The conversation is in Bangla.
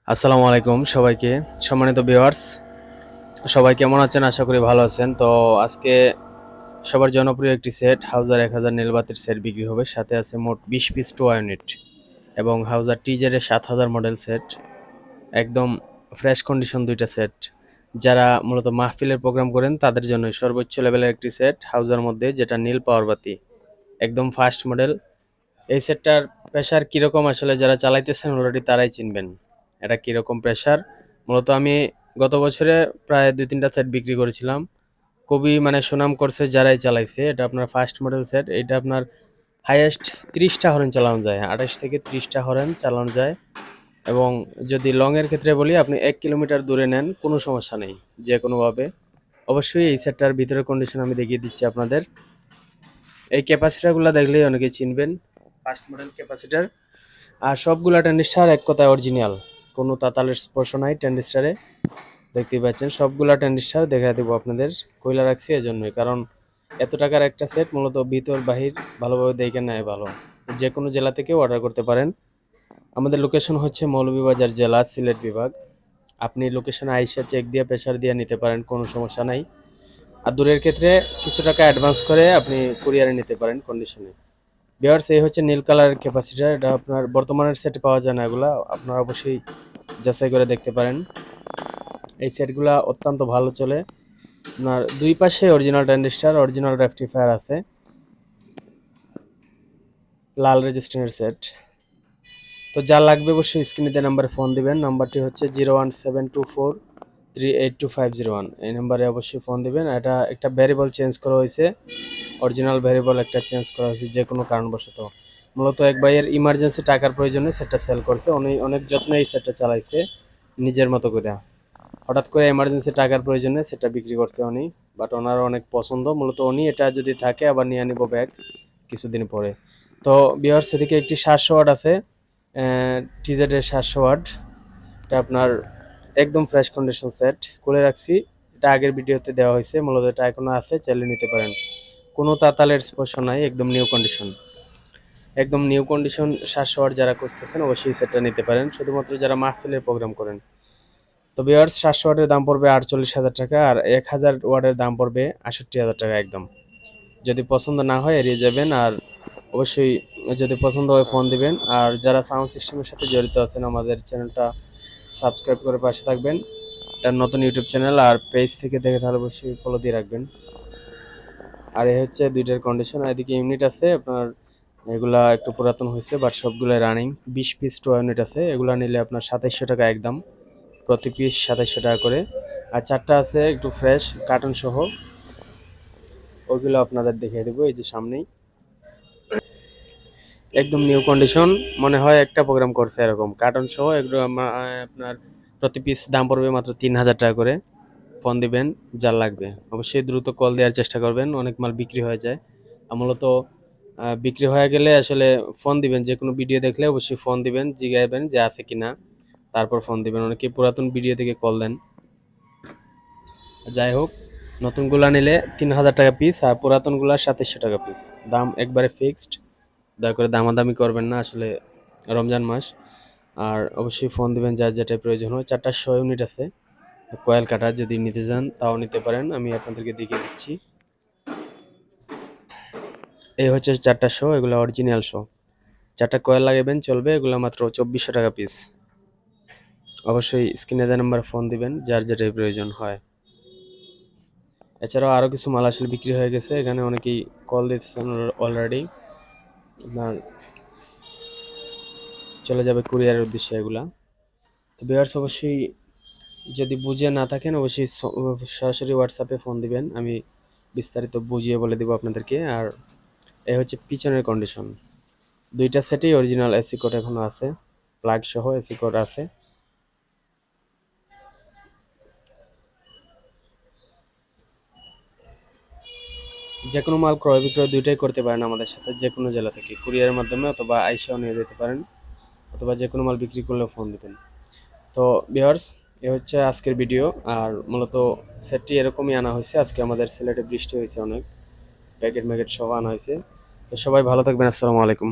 আসসালামু আলাইকুম সবাইকে। সম্মানিত ভিউয়ার্স, সবাই কেমন আছেন? আশা করি ভালো আছেন। তো আজকে সবার জনপ্রিয় একটি সেট হাউজার 1000 নীলবাতির সেট বিক্রি হবে। সাথে আছে মোট 20 পিস টোয়া ইউনিট এবং হাউজার টিজেড এর 7000 মডেল সেট। একদম ফ্রেশ কন্ডিশন দুইটা সেট। যারা মূলত মাহফিলের প্রোগ্রাম করেন তাদের জন্য সর্বোচ্চ লেভেলের একটি সেট হাউজার মধ্যে, যেটা নীল পাওয়ার বাতি, একদম ফার্স্ট মডেল। এই সেটটার প্রেশার কিরকম আসলে যারা চালাইতেছেন অলরেডি তারাই চিনবেন এটা কিরকম প্রেশার। মূলত আমি গত বছরে প্রায় 2-3টা সেট বিক্রি করেছিলাম। খুবই মানে সুনাম করছে যারাই চালাইছে। এটা আপনার ফার্স্ট মডেল সেট। এটা আপনার হাইয়েস্ট 30টা হরেন চালানো যায়, 28 থেকে 30টা হরেন চালানো যায়। এবং যদি লং এর ক্ষেত্রে বলি, আপনি 1 কিলোমিটার দূরে নেন কোনো সমস্যা নেই, যে কোনোভাবে। অবশ্যই এই সেটটার ভিতরের কন্ডিশন আমি দেখিয়ে দিচ্ছি আপনাদের। এই ক্যাপাসিটারগুলো দেখলেই অনেকে চিনবেন, ফার্স্ট মডেল ক্যাপাসিটার। আর সবগুলা ট্যান্ডিস্টার এক কথায় অরিজিনাল, কোনো তাতালের স্পর্শ নাই ট্যান্ডিস্টারে। দেখতেই পাচ্ছেন সবগুলা ট্যান্ডিস্টার দেখা দেবো আপনাদের। কইলা রাখছি এজন্যই, কারণ এত টাকার একটা সেট মূলত ভিতর বাহির ভালোভাবে দেখে নেয় ভালো। যে কোনো জেলা থেকে অর্ডার করতে পারেন। আমাদের লোকেশন হচ্ছে মৌলভীবাজার জেলা, সিলেট বিভাগ। আপনি লোকেশনে আইসা চেক দিয়ে প্রেশার দিয়ে নিতে পারেন, কোনো সমস্যা নাই। আর দূরের ক্ষেত্রে কিছু টাকা অ্যাডভান্স করে আপনি কুরিয়ারে নিতে পারেন কন্ডিশনে। ভিউয়ার্স, এই হচ্ছে নীল কালারের ক্যাপাসিটার। এটা আপনার বর্তমানের সেটে পাওয়া যায় না, এগুলা আপনারা অবশ্যই যাচাই করে দেখতে পারেন। এই সেটগুলা অত্যন্ত ভালো চলে। আপনার দুই পাশে অরিজিনাল ট্রানজিস্টার, অরিজিনাল রেকটিফায়ার আছে। লাল রেজিস্ট্যান্সের সেট। তো যা লাগবে অবশ্যই স্ক্রিনে দেওয়া নাম্বারে ফোন দিবেন। নাম্বারটি হচ্ছে 01724382501। এই নাম্বারে অবশ্যই ফোন দিবেন। এটা একটা ভ্যারিয়েবল চেঞ্জ করা হয়েছে, অরিজিনাল ভ্যারিয়েবল একটা চেঞ্জ করা হয়েছে যে কোনো কারণবশত। মূলত এক ভাইয়ের ইমার্জেন্সি টাকার প্রয়োজনে সেটটা সেল করছে। উনি অনেক যত্নে এই সেটটা চালাইছে নিজের মতো করে। হঠাৎ করে এমার্জেন্সি টাকার প্রয়োজনে সেটা বিক্রি করছে উনি। বাট ওনার অনেক পছন্দ, মূলত উনি এটা যদি থাকে আবার নিয়ে নিব ব্যাগ কিছুদিন পরে। তো বিহার সেদিকে একটি 700 ওয়াট আছে, টিজেড এর 700 ওয়াট। এটা আপনার একদম ফ্রেশ কন্ডিশন সেট খুলে রাখছি। এটা আগের ভিডিওতে দেওয়া হয়েছে, মূলত এটা এখনো আছে, চাইলে নিতে পারেন। কোনো তাতালের স্পর্শ নাই, একদম নিউ কন্ডিশন। একদম নিউ কন্ডিশন 700 ওয়াট যারা খুঁজতেছেন অবশ্যই সেটটা নিতে পারেন, শুধুমাত্র যারা মাহফিলের প্রোগ্রাম করেন। তো ভিউয়ার্স, 700 ওয়াটের দাম পড়বে 48,000 টাকা, আর 1000 ওয়াটের দাম পড়বে 68,000 টাকা একদম। যদি পছন্দ না হয় এড়িয়ে যাবেন। আর অবশ্যই যদি পছন্দ হয় ফোন দিবেন। আর যারা সাউন্ড সিস্টেমের সাথে জড়িত আছেন আমাদের চ্যানেলটা সাবস্ক্রাইব করে পাশে থাকবেন। এটা নতুন ইউটিউব চ্যানেল, আর পেজ থেকে দেখে তাহলে অবশ্যই ফলো দিয়ে রাখবেন। আর এই হচ্ছে দুইটার কন্ডিশন। এদিকে ইউনিট আছে আপনার, এগুলা একটু পুরাতন হয়েছে বাট সবগুলো রানিং। 20 পিস টো ইউনিট আছে, এগুলা নিলে আপনার 2700 টাকা একদম, প্রতি পিস 2700 টাকা করে। আর চারটা আছে একটু ফ্রেশ কার্টন সহ, ওইগুলো আপনাদের দেখিয়ে দেবো এই যে সামনেই। একদম নিউ কন্ডিশন, মনে হয় একটা প্রোগ্রাম করছে এরকম, কার্টন সহ এগুলো আপনার প্রতি পিস দাম পড়বে মাত্র 3000 টাকা করে। ফোন দিবেন যার লাগবে। অবশ্যই দ্রুত কল দেওয়ার চেষ্টা করবেন, অনেক মাল বিক্রি হয়ে যায়। আর মূলত বিক্রি হয়ে গেলে আসলে ফোন দিবেন, যে কোনো ভিডিও দেখলে অবশ্যই ফোন দিবেন, জিজ্ঞাসবেন যে আছে কিনা, তারপর ফোন দিবেন। অনেকে পুরাতন ভিডিও থেকে কল দেন। যাই হোক, নতুনগুলা নিলে 3000 টাকা পিস, আর পুরাতনগুলা 2700 টাকা পিস। দাম একবারে ফিক্সড, দয়া করে দামাদামি করবেন না, আসলে রমজান মাস। আর অবশ্যই ফোন দিবেন যার যেটা প্রয়োজন হয়। 4টা 100 ইউনিট আছে কয়েল কাটা, যদি নিতে চান তাও নিতে পারেন, আমি আপনাদেরকে দেখিয়ে দিচ্ছি। এই হচ্ছে 4টা 100, এগুলো অরিজিনাল 100। 4টা কয়েল লাগাবেন চলবে, এগুলো মাত্র 2400 টাকা পিস। অবশ্যই স্ক্রিনে দেওয়া নাম্বার ফোন দিবেন যার যেটাই প্রয়োজন হয়। এছাড়াও আরও কিছু মাল আসলে বিক্রি হয়ে গেছে, এখানে অনেকেই কল দিচ্ছেন অলরেডি। আপনার চলে যাবে কুরিয়ারের উদ্দেশ্যে এগুলা। তো ভিউয়ার্স, অবশ্যই যদি বুঝে না থাকেন অবশ্যই সরাসরি হোয়াটসঅ্যাপে ফোন দিবেন, আমি বিস্তারিত বুঝিয়ে বলে দেবো আপনাদেরকে। আর এই হচ্ছে পিছনের কন্ডিশন, দুইটা সেটেই অরিজিনাল এসি কোড এখনো আছে, প্লাগ সহ এসি কোড আছে। যে কোনো মাল ক্রয় বিক্রয় দুইটাই করতে পারেন আমাদের সাথে, যে কোনো জেলা থেকে কুরিয়ারের মাধ্যমে, অথবা আইসাও নিয়ে যেতে পারেন, অথবা যে কোনো মাল বিক্রি করলেও ফোন দিবেন। তো ভিউয়ার্স, এ হচ্ছে আজকের ভিডিও। আর মূলত সেটটি এরকমই আনা হয়েছে। আজকে আমাদের সিলেটে বৃষ্টি হয়েছে অনেক, প্যাকেট ম্যাকেট সহ আনা হয়েছে। তো সবাই ভালো থাকবেন, আসসালামু আলাইকুম।